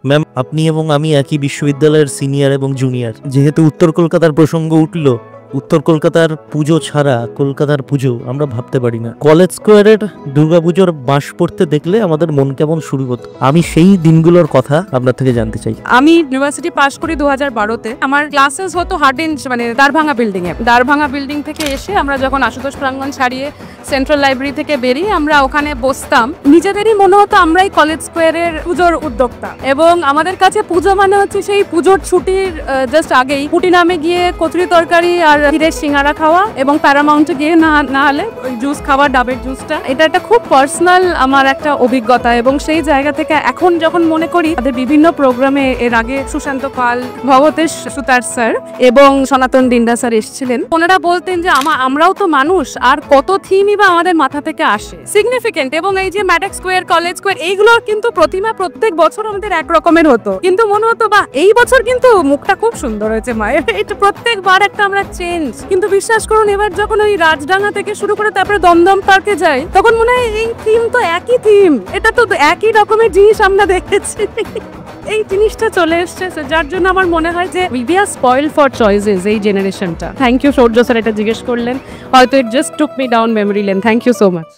Ma'am, আপনি এবং আমি একই বিশ্ববিদ্যালয়ের সিনিয়র এবং জুনিয়র। যেহেতু উত্তর কলকাতার প্রসঙ্গ উঠল, উত্তর কলকাতার পুজো ছাড়া কলকাতার পুজো আমরা ভাবতে পারি না। কলেজ স্কোয়ারের দুর্গাপুজোর বাঁশ পড়তে দেখলে আমাদের মন কেমন শুরু হতো। আমি সেই দিনগুলোর কথা আপনার থেকে জানতে চাই। আমি ইউনিভার্সিটি পাস করি 2012-তে। আমার ক্লাসেস হতো হার্ডিঞ্জ মানে দ্বারভাঙা বিল্ডিং এ। দ্বারভাঙা বিল্ডিং থেকে এসে আমরা যখন আশুতোষ প্রাঙ্গণ ছাড়িয়ে সেন্ট্রাল লাইব্রেরি থেকে বেরিয়ে আমরা ওখানে বসতাম, নিজেদেরই মনে হতো আমরাই কলেজ স্কোয়ারের পুজোর উদ্যোক্তা। এবং আমাদের কাছে পুজো মানে হচ্ছে সেই পুজোর ছুটির জাস্ট আগেই পুটি নামে গিয়ে কচুরি তরকারি আর ক্ষীরের সিঙ্গারা খাওয়া, এবং প্যারামাউন্টে গিয়ে না হলে জুস খাওয়া, ডাবের জুসটা। এটা একটা খুব পার্সোনাল আমার একটা অভিজ্ঞতা, এবং সেই জায়গা থেকে এখন যখন মনে করি তাদের বিভিন্ন প্রোগ্রামে এর আগে সুশান্ত পাল, ভগতেশ সুতার স্যার এবং সনাতন ডিন্ডা স্যার এসেছিলেন, ওনারা বলতেন যে আমরাও তো মানুষ, আর কত থিমই বা আমাদের মাথা থেকে আসে সিগনিফিকেন্ট। এবং এই যে ম্যাডাক স্কোয়ার, কলেজ স্কোয়ার, এইগুলোর কিন্তু প্রতিমা প্রত্যেক বছর আমাদের এক রকমের হতো, কিন্তু মনে হতো বা এই বছর কিন্তু মুখটা খুব সুন্দর হয়েছে মায়ের, এটা প্রত্যেকবার একটা আমরা চেঞ্জ। কিন্তু বিশ্বাস করুন, এবার যখন ওই রাজডাঙ্গা থেকে শুরু করে তারপরে দমদম পার্কে যাই, তখন মনে হয় এই থিম তো একই থিম, এটা তো একই রকমের জিনিস আমরা দেখেছি। এই জিনিসটা চলে এসছে, যার জন্য আমার মনে হয় যে we are spoiled for choices এই জেনারেশনটা। থ্যাংক ইউ সৌর্য স্যার, এটা জিজ্ঞেস করলেন, হয়তো it just took me down memory lane. Thank you so much.